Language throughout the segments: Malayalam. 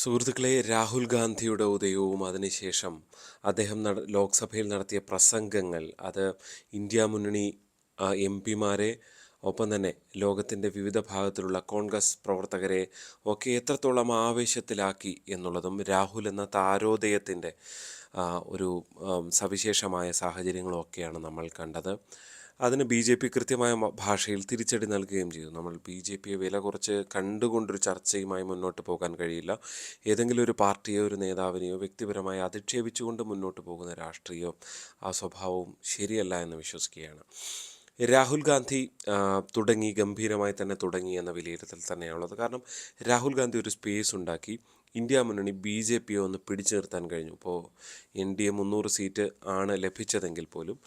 സുഹൃത്തുക്കളെ, രാഹുൽ ഗാന്ധിയുടെ ഉദയവും അതിനുശേഷം അദ്ദേഹം ലോക്സഭയിൽ നടത്തിയ പ്രസംഗങ്ങൾ അത് ഇന്ത്യ മുന്നണി എം പിമാരെ ഒപ്പം തന്നെ ലോകത്തിൻ്റെ വിവിധ ഭാഗത്തിലുള്ള കോൺഗ്രസ് പ്രവർത്തകരെ ഒക്കെ എത്രത്തോളം ആവേശത്തിലാക്കി എന്നുള്ളതും രാഹുൽ എന്ന താരോദയത്തിൻ്റെ ഒരു സവിശേഷമായ സാഹചര്യങ്ങളും ഒക്കെയാണ് നമ്മൾ കണ്ടത്. അതിന് ബി ജെ പി കൃത്യമായ ഭാഷയിൽ തിരിച്ചടി നൽകുകയും ചെയ്തു. നമ്മൾ ബി ജെ പിയെ വില കുറച്ച് കണ്ടുകൊണ്ടൊരു ചർച്ചയുമായി മുന്നോട്ട് പോകാൻ കഴിയില്ല. ഏതെങ്കിലും ഒരു പാർട്ടിയോ ഒരു നേതാവിനെയോ വ്യക്തിപരമായി അധിക്ഷേപിച്ചുകൊണ്ട് മുന്നോട്ട് പോകുന്ന രാഷ്ട്രീയവും ആ സ്വഭാവവും ശരിയല്ല എന്ന് വിശ്വസിക്കുകയാണ്. രാഹുൽ ഗാന്ധി ഗംഭീരമായി തന്നെ തുടങ്ങി എന്ന വിലയിരുത്തൽ തന്നെയാണുള്ളത്. കാരണം രാഹുൽ ഗാന്ധി ഒരു സ്പേസ് ഉണ്ടാക്കി ഇന്ത്യ മുന്നണി ബി ജെ പിയെ ഒന്ന് പിടിച്ചു നിർത്താൻ കഴിഞ്ഞു. ഇപ്പോൾ എൻ ഡി എ 300 സീറ്റ് ആണ് ലഭിച്ചതെങ്കിൽ പോലും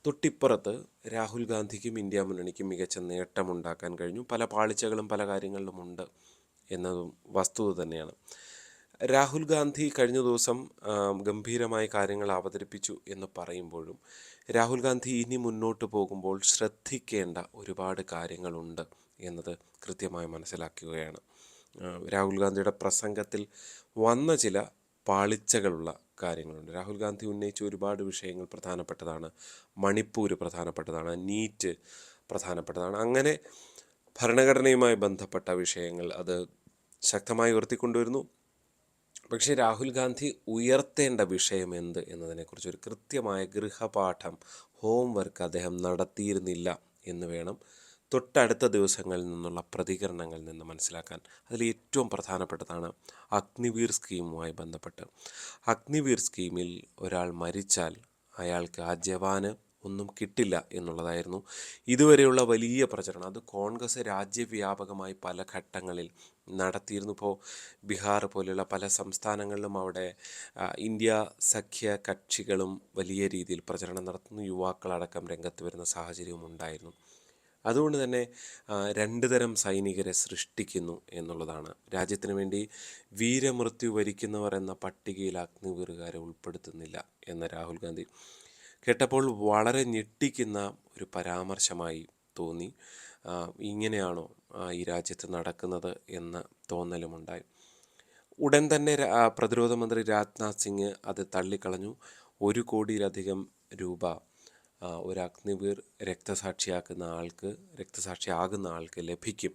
തൊട്ടിപ്പുറത്ത് രാഹുൽ ഗാന്ധിക്കും ഇന്ത്യ മുന്നണിക്കും മികച്ച നേട്ടമുണ്ടാക്കാൻ കഴിഞ്ഞു. പല പാളിച്ചകളും പല കാര്യങ്ങളിലും ഉണ്ട് എന്നതും വസ്തുത തന്നെയാണ്. രാഹുൽ ഗാന്ധി കഴിഞ്ഞ ദിവസം ഗംഭീരമായ കാര്യങ്ങൾ അവതരിപ്പിച്ചു എന്ന് പറയുമ്പോഴും രാഹുൽ ഗാന്ധി ഇനി മുന്നോട്ട് പോകുമ്പോൾ ശ്രദ്ധിക്കേണ്ട ഒരുപാട് കാര്യങ്ങളുണ്ട് എന്നത് കൃത്യമായി മനസ്സിലാക്കുകയാണ്. രാഹുൽ ഗാന്ധിയുടെ പ്രസംഗത്തിൽ വന്ന ചില പാളിച്ചകളുള്ള കാര്യങ്ങളുണ്ട്. രാഹുൽ ഗാന്ധി ഉന്നയിച്ച ഒരുപാട് വിഷയങ്ങൾ പ്രധാനപ്പെട്ടതാണ്. മണിപ്പൂർ പ്രധാനപ്പെട്ടതാണ്, നീറ്റ് പ്രധാനപ്പെട്ടതാണ്. അങ്ങനെ ഭരണഘടനയുമായി ബന്ധപ്പെട്ട വിഷയങ്ങൾ അത് ശക്തമായി ഉയർത്തിക്കൊണ്ടുവരുന്നു. പക്ഷേ രാഹുൽ ഗാന്ധി ഉയർത്തേണ്ട വിഷയം എന്ത് എന്നതിനെക്കുറിച്ച് ഒരു കൃത്യമായ ഗൃഹപാഠം ഹോംവർക്ക് അദ്ദേഹം നടത്തിയിരുന്നില്ല എന്ന് വേണം തൊട്ടടുത്ത ദിവസങ്ങളിൽ നിന്നുള്ള പ്രതികരണങ്ങളിൽ നിന്ന് മനസ്സിലാക്കാൻ. അതിൽ ഏറ്റവും പ്രധാനപ്പെട്ടതാണ് അഗ്നിവീർ സ്കീമുമായി ബന്ധപ്പെട്ട്. അഗ്നിവീർ സ്കീമിൽ ഒരാൾ മരിച്ചാൽ അയാൾക്ക് ആ ജവാന് ഒന്നും കിട്ടില്ല എന്നുള്ളതായിരുന്നു ഇതുവരെയുള്ള വലിയ പ്രചരണം. അത് കോൺഗ്രസ് രാജ്യവ്യാപകമായി പല ഘട്ടങ്ങളിൽ നടത്തിയിരുന്നു. ഇപ്പോൾ ബീഹാർ പോലെയുള്ള പല സംസ്ഥാനങ്ങളിലും അവിടെ ഇന്ത്യ സഖ്യ കക്ഷികളും വലിയ രീതിയിൽ പ്രചരണം നടത്തുന്നു. യുവാക്കളടക്കം രംഗത്ത് വരുന്ന സാഹചര്യവും ഉണ്ടായിരുന്നു. അതുകൊണ്ട് തന്നെ രണ്ട് തരം സൈനികരെ സൃഷ്ടിക്കുന്നു എന്നുള്ളതാണ്. രാജ്യത്തിന് വേണ്ടി വീരമൃത്യു വരിക്കുന്നവർ എന്ന പട്ടികയിൽ അഗ്നിവീറുകാരെ ഉൾപ്പെടുത്തുന്നില്ല എന്ന രാഹുൽ ഗാന്ധി കേട്ടപ്പോൾ വളരെ ഞെട്ടിക്കുന്ന ഒരു പരാമർശമായി തോന്നി. ഇങ്ങനെയാണോ ഈ രാജ്യത്ത് നടക്കുന്നത് എന്ന തോന്നലുമുണ്ടായി. ഉടൻ തന്നെ പ്രതിരോധ മന്ത്രി രാജ്നാഥ് സിംഗ് അത് തള്ളിക്കളഞ്ഞു. 1 കോടിയിലധികം രൂപ ഒരു അഗ്നിവീർ രക്തസാക്ഷിയാകുന്ന ആൾക്ക് ലഭിക്കും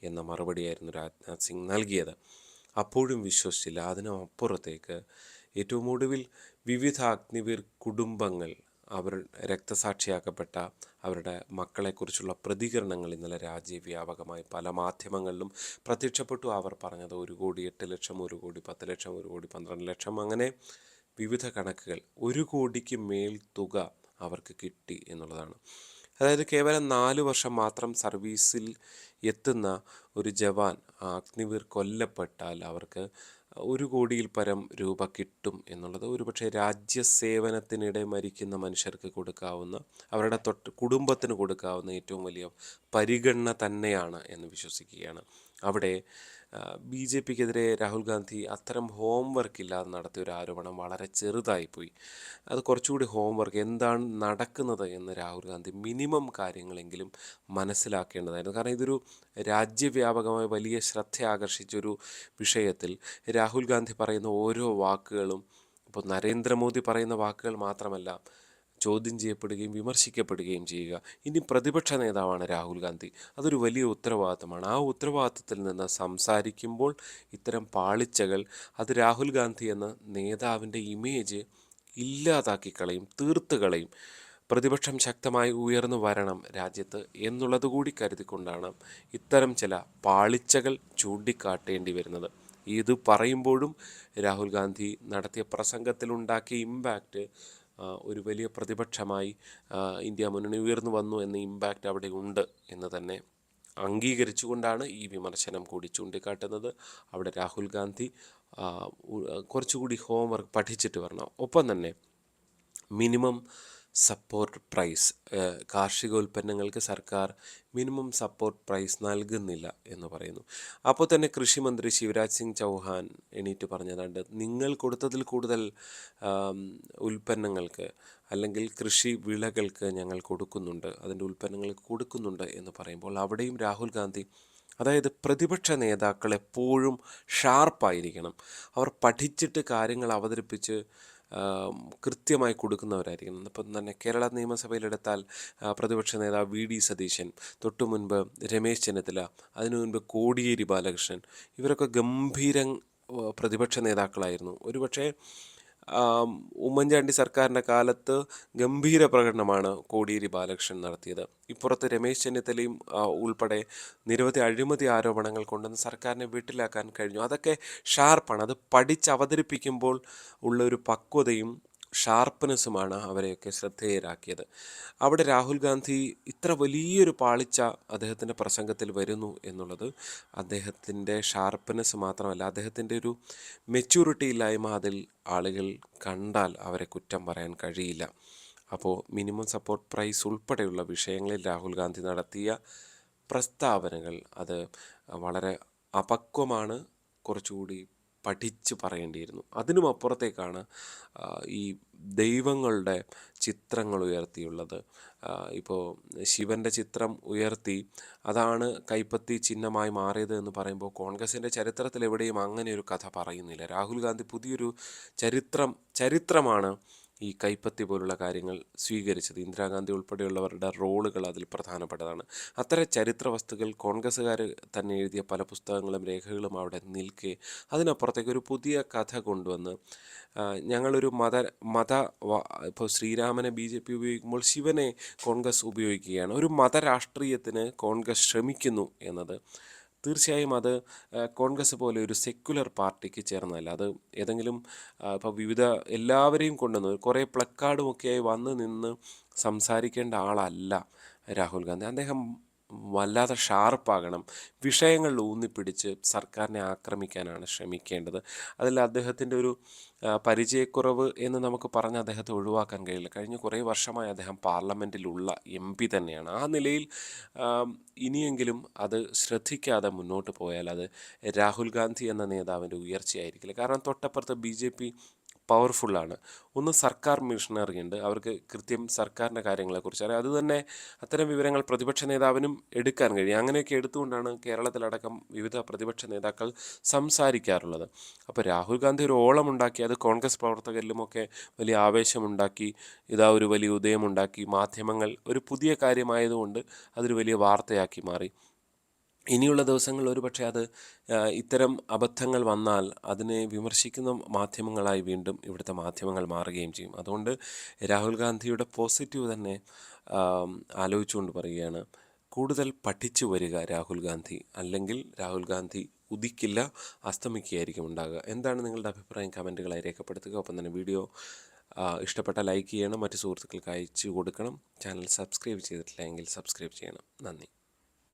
എന്ന മറുപടിയായിരുന്നു രാജ്നാഥ് സിംഗ് നൽകിയത്. അപ്പോഴും വിശ്വസിച്ചില്ല. അതിനപ്പുറത്തേക്ക് ഏറ്റവും ഒടുവിൽ വിവിധ അഗ്നിവീർ കുടുംബങ്ങൾ അവർ രക്തസാക്ഷിയാക്കപ്പെട്ട അവരുടെ മക്കളെക്കുറിച്ചുള്ള പ്രതികരണങ്ങൾ ഇന്നലെ രാജ്യവ്യാപകമായി പല മാധ്യമങ്ങളിലും പ്രത്യക്ഷപ്പെട്ടു. അവർ പറഞ്ഞത് 1,08,00,000, 1,10,00,000, 1,12,00,000, അങ്ങനെ വിവിധ കണക്കുകൾ. 1 കോടിക്ക് മേൽ തുക അവർക്ക് കിട്ടി എന്നുള്ളതാണ്. അതായത് കേവലം 4 വർഷം മാത്രം സർവീസിൽ എത്തുന്ന ഒരു ജവാൻ അഗ്നിവീർ കൊല്ലപ്പെട്ടാൽ അവർക്ക് 1 കോടിയിൽ പരം രൂപ കിട്ടും എന്നുള്ളത് ഒരുപക്ഷെ രാജ്യസേവനത്തിനിടെ മരിക്കുന്ന മനുഷ്യർക്ക് കൊടുക്കാവുന്ന, അവരുടെ കുടുംബത്തിന് കൊടുക്കാവുന്ന ഏറ്റവും വലിയ പരിഗണന തന്നെയാണ് എന്ന് വിശ്വസിക്കുകയാണ്. അവിടെ ബി ജെ പിക്കെതിരെ രാഹുൽ ഗാന്ധി അത്തരം ഹോംവർക്ക് ഇല്ലാതെ നടത്തിയ ഒരു ആരോപണം വളരെ ചെറുതായിപ്പോയി. അത് കുറച്ചുകൂടി ഹോംവർക്ക്, എന്താണ് നടക്കുന്നത് എന്ന് രാഹുൽ ഗാന്ധി മിനിമം കാര്യങ്ങളെങ്കിലും മനസ്സിലാക്കേണ്ടതായിരുന്നു. കാരണം ഇതൊരു രാജ്യവ്യാപകമായി വലിയ ശ്രദ്ധ ആകർഷിച്ചൊരു വിഷയത്തിൽ രാഹുൽ ഗാന്ധി പറയുന്ന ഓരോ വാക്കുകളും, ഇപ്പോൾ നരേന്ദ്രമോദി പറയുന്ന വാക്കുകൾ മാത്രമല്ല ചോദ്യം ചെയ്യപ്പെടുകയും വിമർശിക്കപ്പെടുകയും ചെയ്യുക. ഇനി പ്രതിപക്ഷ നേതാവാണ് രാഹുൽ ഗാന്ധി. അതൊരു വലിയ ഉത്തരവാദിത്തമാണ്. ആ ഉത്തരവാദിത്തത്തിൽ നിന്ന് സംസാരിക്കുമ്പോൾ ഇത്തരം പാളിച്ചകൾ അത് രാഹുൽ ഗാന്ധി എന്ന നേതാവിൻ്റെ ഇമേജ് ഇല്ലാതാക്കി കളയും, തീർത്ത് കളയും. പ്രതിപക്ഷം ശക്തമായി ഉയർന്നു വരണം രാജ്യത്ത് എന്നുള്ളത് കൂടി കരുതിക്കൊണ്ടാണ് ഇത്തരം ചില പാളിച്ചകൾ ചൂണ്ടിക്കാട്ടേണ്ടി വരുന്നത്. ഇത് പറയുമ്പോഴും രാഹുൽ ഗാന്ധി നടത്തിയ പ്രസംഗത്തിലുണ്ടാക്കിയ ഇമ്പാക്റ്റ് ഒരു വലിയ പ്രതിപക്ഷമായി ഇന്ത്യ മുന്നണി ഉയർന്നു വന്നു എന്ന ഇമ്പാക്റ്റ് അവിടെ ഉണ്ട് എന്ന് തന്നെ അംഗീകരിച്ചുകൊണ്ടാണ് ഈ വിമർശനം കൂടി ചൂണ്ടിക്കാട്ടുന്നത്. അവിടെ രാഹുൽ ഗാന്ധി കുറച്ചുകൂടി ഹോംവർക്ക് പഠിച്ചിട്ട് വരണം. ഒപ്പം തന്നെ മിനിമം സപ്പോർട്ട് പ്രൈസ്, കാർഷികോൽപ്പന്നങ്ങൾക്ക് സർക്കാർ മിനിമം സപ്പോർട്ട് പ്രൈസ് നൽകുന്നില്ല എന്ന് പറയുന്നു. അപ്പോൾ തന്നെ കൃഷിമന്ത്രി ശിവരാജ് സിംഗ് ചൗഹാൻ എണീറ്റ് പറഞ്ഞതാണ്ട്, നിങ്ങൾ കൊടുത്തതിൽ കൂടുതൽ ഉൽപ്പന്നങ്ങൾക്ക് അല്ലെങ്കിൽ കൃഷി വിളകൾക്ക് ഞങ്ങൾ കൊടുക്കുന്നുണ്ട്, അതിൻ്റെ ഉൽപ്പന്നങ്ങൾക്ക് കൊടുക്കുന്നുണ്ട് എന്ന് പറയുമ്പോൾ അവിടെയും രാഹുൽ ഗാന്ധി അതായത് പ്രതിപക്ഷ നേതാക്കൾ എപ്പോഴും ഷാർപ്പായിരിക്കണം. അവർ പഠിച്ചിട്ട് കാര്യങ്ങൾ അവതരിപ്പിച്ച് കൃത്യമായി കൊടുക്കുന്നവരായിരിക്കണം. ഇപ്പം തന്നെ കേരള നിയമസഭയിലെടുത്താൽ പ്രതിപക്ഷ നേതാവ് വി.ഡി. സതീശൻ, തൊട്ടു മുൻപ് രമേശ് ചെന്നിത്തല, അതിനു മുൻപ് കോടിയേരി ബാലകൃഷ്ണൻ, ഇവരൊക്കെ ഗംഭീര പ്രതിപക്ഷ നേതാക്കളായിരുന്നു. ഒരുപക്ഷെ ഉമ്മൻചാണ്ടി സർക്കാരിൻ്റെ കാലത്ത് ഗംഭീര പ്രകടനമാണ് കോടിയേരി ബാലകൃഷ്ണൻ നടത്തിയത്. ഇപ്പുറത്ത് രമേശ് ചെന്നിത്തലയും ഉൾപ്പെടെ നിരവധി അഴിമതി ആരോപണങ്ങൾ കൊണ്ടുവന്ന് സർക്കാരിനെ വീട്ടിലാക്കാൻ കഴിഞ്ഞു. അതൊക്കെ ഷാർപ്പാണ്. അത് പഠിച്ചവതരിപ്പിക്കുമ്പോൾ ഉള്ള ഒരു പക്വതയും ഷാർപ്പ്നെസ്സുമാണ് അവരെയൊക്കെ ശ്രദ്ധേയരാക്കിയത്. അവിടെ രാഹുൽ ഗാന്ധി ഇത്ര വലിയൊരു പാളിച്ച അദ്ദേഹത്തിൻ്റെ പ്രസംഗത്തിൽ വരുന്നു എന്നുള്ളത് അദ്ദേഹത്തിൻ്റെ ഷാർപ്പ്നെസ് മാത്രമല്ല, അദ്ദേഹത്തിൻ്റെ ഒരു മെച്യൂരിറ്റി ഇല്ലായ്മ അതിൽ ആളുകൾ കണ്ടാൽ അവരെ കുറ്റം പറയാൻ കഴിയില്ല. അപ്പോൾ മിനിമം സപ്പോർട്ട് പ്രൈസ് ഉൾപ്പെടെയുള്ള വിഷയങ്ങളിൽ രാഹുൽ ഗാന്ധി നടത്തിയ പ്രസ്താവനകൾ അത് വളരെ അപക്വമാണ്. കുറച്ചുകൂടി പഠിച്ച് പറയേണ്ടിയിരുന്നു. അതിനും അപ്പുറത്തേക്കാണ് ഈ ദൈവങ്ങളുടെ ചിത്രങ്ങൾ ഉയർത്തിയുള്ളത്. ഇപ്പോൾ ശിവൻ്റെ ചിത്രം ഉയർത്തി അതാണ് കൈപ്പത്തി ചിഹ്നമായി മാറിയത് എന്ന് പറയുമ്പോൾ കോൺഗ്രസിൻ്റെ ചരിത്രത്തിൽ എവിടെയും അങ്ങനെ ഒരു കഥ പറയുന്നില്ല. രാഹുൽ ഗാന്ധി പുതിയൊരു ചരിത്രമാണ് ഈ കൈപ്പത്തി പോലുള്ള കാര്യങ്ങൾ സ്വീകരിച്ചത്. ഇന്ദിരാഗാന്ധി ഉൾപ്പെടെയുള്ളവരുടെ റോളുകൾ അതിൽ പ്രധാനപ്പെട്ടതാണ്. അത്തരം ചരിത്ര വസ്തുക്കൾ കോൺഗ്രസ്സുകാർ തന്നെ എഴുതിയ പല പുസ്തകങ്ങളും രേഖകളും അവിടെ നിൽക്കെ അതിനപ്പുറത്തേക്ക് ഒരു പുതിയ കഥ കൊണ്ടുവന്ന് ഞങ്ങളൊരു മത ഇപ്പോൾ ശ്രീരാമനെ BJP ഉപയോഗിക്കുമ്പോൾ ശിവനെ കോൺഗ്രസ് ഉപയോഗിക്കുകയാണ്. ഒരു മതരാഷ്ട്രീയത്തിന് കോൺഗ്രസ് ശ്രമിക്കുന്നു എന്നത് തീർച്ചയായും അത് കോൺഗ്രസ് പോലെ ഒരു സെക്കുലർ പാർട്ടിക്ക് ചേർന്നതല്ല. അത് ഏതെങ്കിലും ഇപ്പോൾ എല്ലാവരെയും കൊണ്ടുവന്ന് കുറേ പ്ലക്കാർഡുമൊക്കെയായി വന്ന് നിന്ന് സംസാരിക്കേണ്ട ആളല്ല രാഹുൽ ഗാന്ധി. അദ്ദേഹം വല്ലാതെ ഷാർപ്പാകണം. വിഷയങ്ങളിൽ ഊന്നിപ്പിടിച്ച് സർക്കാരിനെ ആക്രമിക്കാനാണ് ശ്രമിക്കേണ്ടത്. അതിൽ അദ്ദേഹത്തിൻ്റെ ഒരു പരിചയക്കുറവ് എന്ന് നമുക്ക് പറഞ്ഞ് അദ്ദേഹത്തെ ഒഴിവാക്കാൻ കഴിയില്ല. കഴിഞ്ഞ കുറേ വർഷമായി അദ്ദേഹം പാർലമെൻറ്റിലുള്ള MP തന്നെയാണ്. ആ നിലയിൽ ഇനിയെങ്കിലും അത് ശ്രദ്ധിക്കാതെ മുന്നോട്ട് പോയാൽ അത് രാഹുൽ ഗാന്ധി എന്ന നേതാവിൻ്റെ ഉയർച്ചയായിരിക്കില്ല. കാരണം തൊട്ടപ്പുറത്ത് BJP പവർഫുള്ളാണ്. ഒന്ന് സർക്കാർ മിഷനറി ഉണ്ട്, അവർക്ക് കൃത്യം സർക്കാരിൻ്റെ കാര്യങ്ങളെക്കുറിച്ച് അറിയാം. അതുതന്നെ അത്തരം വിവരങ്ങൾ പ്രതിപക്ഷ നേതാവിനും എടുക്കാൻ കഴിയും. അങ്ങനെയൊക്കെ എടുത്തുകൊണ്ടാണ് കേരളത്തിലടക്കം വിവിധ പ്രതിപക്ഷ നേതാക്കൾ സംസാരിക്കാറുള്ളത്. അപ്പോൾ രാഹുൽ ഗാന്ധി ഒരു ഓളമുണ്ടാക്കി അത് കോൺഗ്രസ് പ്രവർത്തകരിലുമൊക്കെ വലിയ ആവേശമുണ്ടാക്കി, ഇതാ ഒരു വലിയ ഉദയമുണ്ടാക്കി. മാധ്യമങ്ങൾ ഒരു പുതിയ കാര്യമായതുകൊണ്ട് അതൊരു വലിയ വാർത്തയാക്കി മാറി. ഇനിയുള്ള ദിവസങ്ങളിൽ ഒരുപക്ഷെ അത് ഇത്തരം അബദ്ധങ്ങൾ വന്നാൽ അതിനെ വിമർശിക്കുന്ന മാധ്യമങ്ങളായി വീണ്ടും ഇവിടുത്തെ മാധ്യമങ്ങൾ മാറുകയും ചെയ്യും. അതുകൊണ്ട് രാഹുൽ ഗാന്ധിയുടെ പോസിറ്റീവ് തന്നെ ആലോചിച്ചുകൊണ്ട് പറയുകയാണ്, കൂടുതൽ പഠിച്ചു വരിക രാഹുൽ ഗാന്ധി. അല്ലെങ്കിൽ രാഹുൽ ഗാന്ധി ഉദിക്കില്ല, അസ്തമിക്കുകയായിരിക്കും ഉണ്ടാകുക. എന്താണ് നിങ്ങളുടെ അഭിപ്രായം? കമൻറ്റുകളായി രേഖപ്പെടുത്തുക. ഒപ്പം തന്നെ വീഡിയോ ഇഷ്ടപ്പെട്ട ലൈക്ക് ചെയ്യണം, മറ്റ് സുഹൃത്തുക്കൾക്ക് അയച്ചു കൊടുക്കണം. ചാനൽ സബ്സ്ക്രൈബ് ചെയ്തിട്ടില്ല എങ്കിൽ സബ്സ്ക്രൈബ് ചെയ്യണം. നന്ദി.